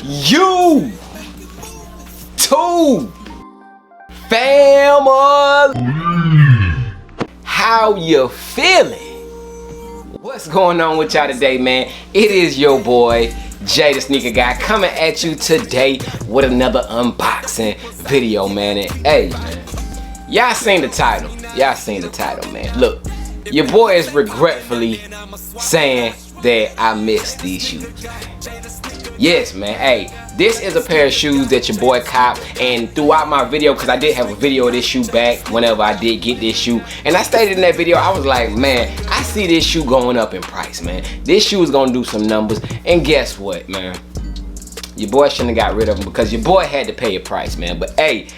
YouTube family, how you feeling? What's going on with y'all today, man? It is your boy Jay the Sneaker Guy coming at you today with another unboxing video, man. And hey, man, y'all seen the title. Man. Look, your boy is regretfully saying that I missed these shoes. Yes, man. Hey, this is a pair of shoes that your boy copped, and throughout my video, because I did have a video of this shoe back whenever I did get this shoe, and I stated in that video, I was like, man, I see this shoe going up in price, man. This shoe is gonna do some numbers, and guess what, man? Your boy shouldn't have got rid of them because your boy had to pay a price, man. But hey,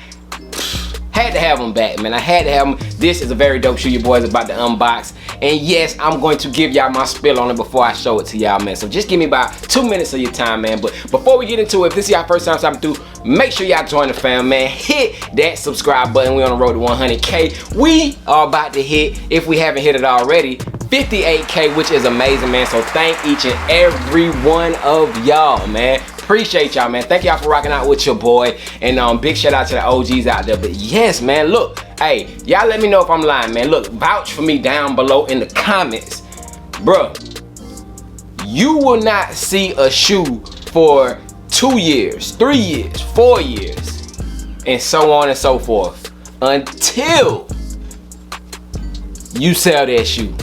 had to have them back, man. I had to have them. This is a very dope shoe your boy is about to unbox. And yes, I'm going to give y'all my spill on it before I show it to y'all, man. So just give me about 2 minutes of your time, man. But before we get into it, if this is y'all first time stopping through, make sure y'all join the fam, man. Hit that subscribe button. We're on the road to 100K. We are about to hit, if we haven't hit it already, 58K, which is amazing, man. So thank each and every one of y'all, man. Appreciate y'all, man. Thank y'all for rocking out with your boy. And big shout out to the OGs out there. But yes, man, look, hey, y'all let me know if I'm lying, man. Look, vouch for me down below in the comments. Bruh, you will not see a shoe for 2 years, 3 years, 4 years, and so on and so forth until you sell that shoe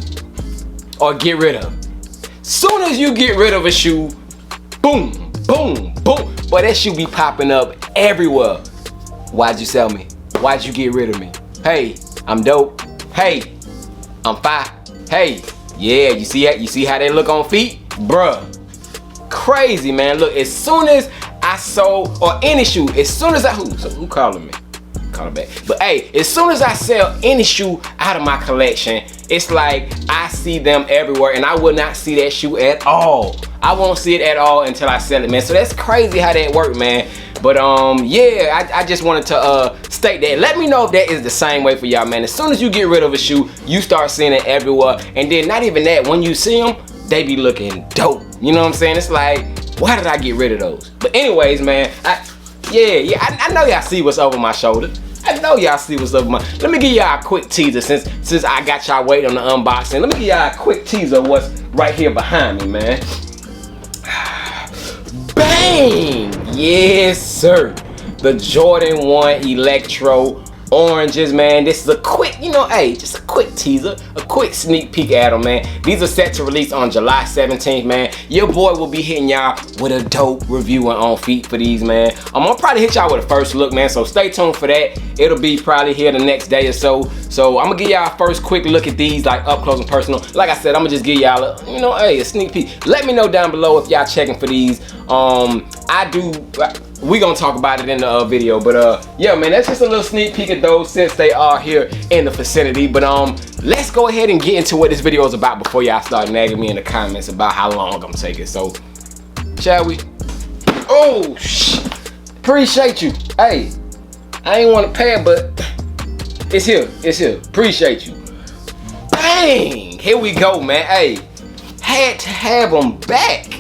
or get rid of it. Soon as you get rid of a shoe, boom, boom, boom. Boy, that shoe be popping up everywhere. Why'd you sell me? Why'd you get rid of me? Hey, I'm dope. Hey, I'm fire. Hey, yeah, you see that? You see how they look on feet? Bruh, crazy, man. Look, as soon as I sold, or any shoe, as soon as I, who calling me? Call it back. But hey, as soon as I sell any shoe out of my collection, it's like I see them everywhere, and I will not see that shoe at all. I won't see it at all until I sell it, man. So that's crazy how that worked, man. But yeah, I just wanted to state that. Let me know if that is the same way for y'all, man. As soon as you get rid of a shoe, you start seeing it everywhere. And then not even that, when you see them, they be looking dope. You know what I'm saying? It's like, why did I get rid of those? But anyways, man, I know y'all see what's over my shoulder. I know y'all see what's over my. Let me give y'all a quick teaser since I got y'all waiting on the unboxing. Let me give y'all a quick teaser of what's right here behind me, man. Bang! Yes, sir. The Jordan 1 Electro oranges, man. This is a quick, you know, hey, just a quick teaser, a quick sneak peek at them, man. These are set to release on July 17th, man. Your boy will be hitting y'all with a dope review on feet for these, man. I'm gonna probably hit y'all with a first look, man, so stay tuned for that. It'll be probably here the next day or so. So I'm gonna give y'all a first quick look at these, like up close and personal. Like I said, I'm gonna just give y'all a, you know, hey, a sneak peek. Let me know down below if y'all checking for these. We gonna talk about it in the video, but yeah, man, that's just a little sneak peek of those since they are here in the vicinity. But let's go ahead and get into what this video is about before y'all start nagging me in the comments about how long I'm taking. So, shall we? Oh, appreciate you. Hey, I ain't want to pay it, but it's here. It's here. Appreciate you. Bang! Here we go, man. Hey, had to have them back.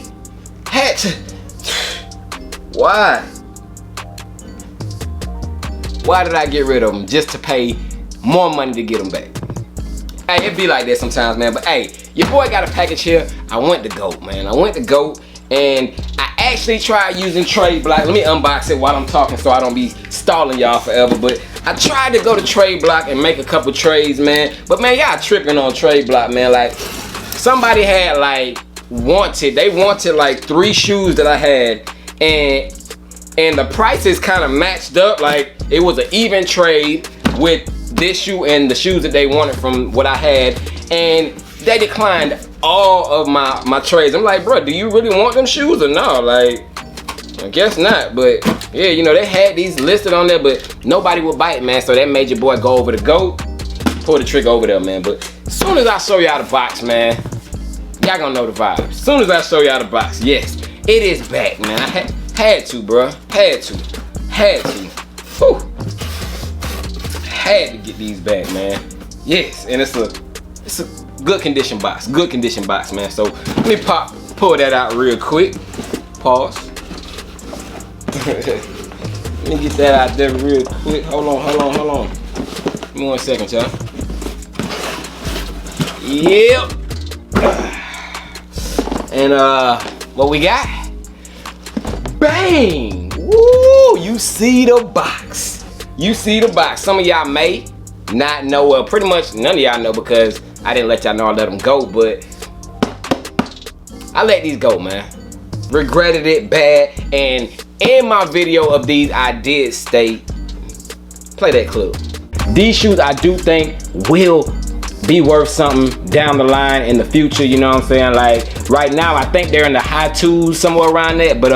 Had to. Why? Why did I get rid of them? Just to pay more money to get them back. Hey, it be like that sometimes, man. But hey, your boy got a package here. I went to GOAT, man. I went to GOAT, and I actually tried using Trade Block. Let me unbox it while I'm talking so I don't be stalling y'all forever. But I tried to go to Trade Block and make a couple trades, man. But man, y'all tripping on Trade Block, man. Like, somebody had like they wanted like 3 shoes that I had, and the prices kind of matched up. Like, it was an even trade with this shoe and the shoes that they wanted from what I had, and they declined all of my trades. I'm like, bro, do you really want them shoes or no? Like, I guess not. But yeah, you know, they had these listed on there, but nobody would bite, man. So that made your boy go over to GOAT, pull the trigger over there, man. But as soon as I show y'all the box, man, y'all gonna know the vibe. As soon as I show y'all the box, yes, it is back, man. I had to, bro. Had to. Whew. Had to get these back, man. Yes, and it's a good condition box. Good condition box, man. So let me pull that out real quick. Pause. Let me get that out there real quick. Hold on. Give me 1 second, y'all. Yep. And what we got? Bang! Woo! You see the box. Some of y'all may not know. Well, pretty much none of y'all know because I didn't let y'all know I let them go. But I let these go, man. Regretted it bad. And in my video of these, I did state, play that clip. These shoes I do think will be worth something down the line in the future, you know what I'm saying? Like right now I think they're in the high twos, somewhere around that, but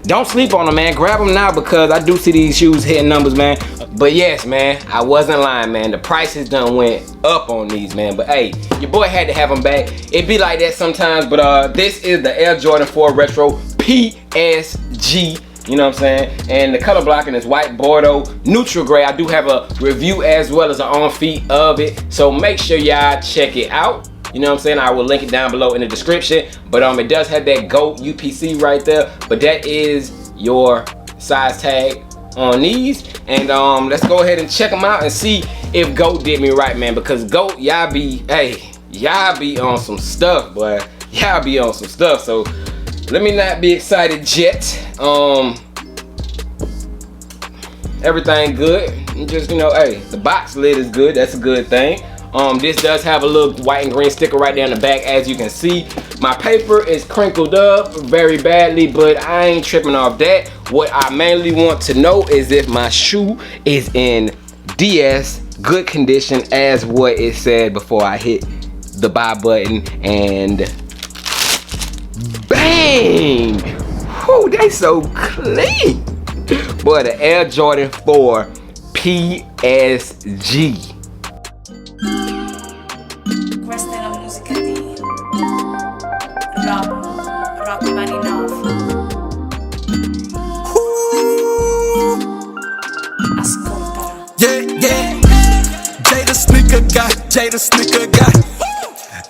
don't sleep on them, man. Grab them now because I do see these shoes hitting numbers, man. But yes, man, I wasn't lying, man. The prices done went up on these, man. But hey, your boy had to have them back. It be like that sometimes, but this is the Air Jordan 4 Retro PSG. You know what I'm saying? And the color blocking is white Bordeaux neutral gray. I do have a review as well as an on feet of it, so make sure y'all check it out. You know what I'm saying? I will link it down below in the description. But it does have that GOAT UPC right there. But that is your size tag on these. And let's go ahead and check them out and see if GOAT did me right, man. Because GOAT, y'all be on some stuff, boy. Y'all be on some stuff. So let me not be excited yet. Everything good. Just, you know, hey, the box lid is good. That's a good thing. This does have a little white and green sticker right there in the back, as you can see. My paper is crinkled up very badly, but I ain't tripping off that. What I mainly want to know is if my shoe is in DS good condition as what it said before I hit the buy button, and bang! Whew, they so clean. Boy, the Air Jordan 4 PSG. Questa è la musica di Rock Money Love. Ascoltala. Yeah. Jay the sneaker guy, Jay the sneaker guy.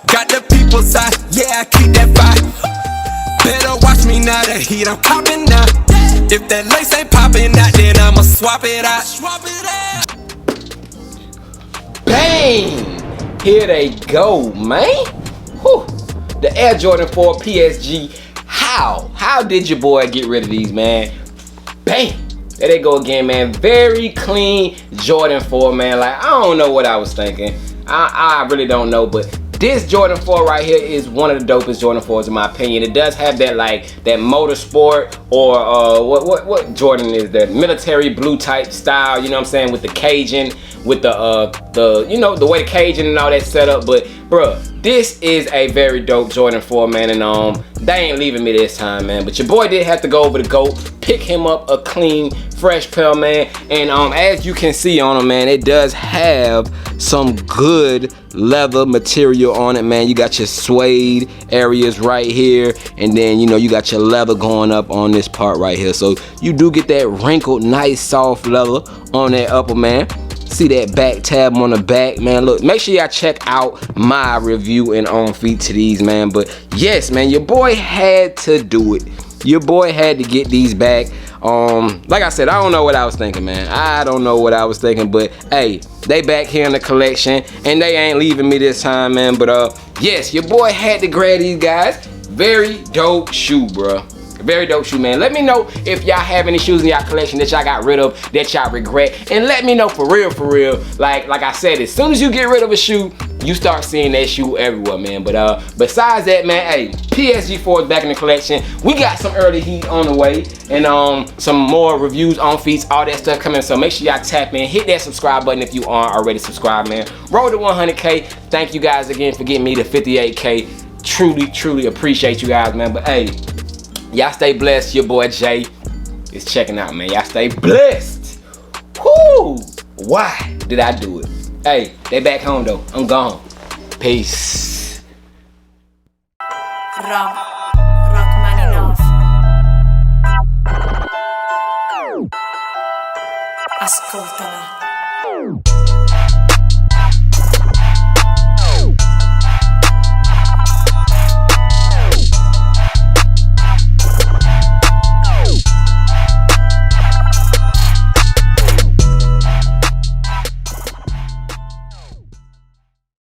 Got the people's eye, yeah, I keep that fire. Better watch me now, the heat I'm popping now. If that lace ain't popping out, then I'ma swap it out. Bang! Here they go, man. Whew. The Air Jordan 4 PSG. How did your boy get rid of these, man? Bang! There they go again, man. Very clean Jordan 4, man. Like, I don't know what I was thinking. I really don't know, but this Jordan 4 right here is one of the dopest Jordan 4s in my opinion. It does have that, like, that motorsport or what Jordan is that? Military blue type style, you know what I'm saying, with the Cajun, with the you know, the way the Cajun and all that set up. But bruh, this is a very dope Jordan 4, man, and they ain't leaving me this time, man. But your boy did have to go over the GOAT, pick him up a clean, fresh pair, man. And as you can see on him, man, it does have some good leather material on it, man. You got your suede areas right here, and then, you know, you got your leather going up on this part right here. So you do get that wrinkled, nice, soft leather on that upper, man. See that back tab on the back, man. Look, make sure y'all check out my review and on feet to these, man. But yes, man, your boy had to do it. Your boy had to get these back. Like I said, I don't know what I was thinking, man. I don't know what I was thinking, but hey, they back here in the collection, and they ain't leaving me this time, man. But yes, your boy had to grab these guys. Very dope shoe, bro. Very dope shoe, man. Let me know if y'all have any shoes in y'all collection that y'all got rid of that y'all regret, and let me know for real. Like I said, as soon as you get rid of a shoe, you start seeing that shoe everywhere, man. But besides that, man, hey, PSG4 is back in the collection. We got some early heat on the way, and some more reviews on feet, all that stuff coming. So make sure y'all tap in, hit that subscribe button if you aren't already subscribed, man. Roll to 100K. Thank you guys again for getting me to 58K. Truly appreciate you guys, man. But hey, y'all stay blessed. Your boy Jay is checking out, man. Y'all stay blessed. Whoo! Why did I do it? Hey, they back home though. I'm gone. Peace. Rock Money Love. Ascoltala.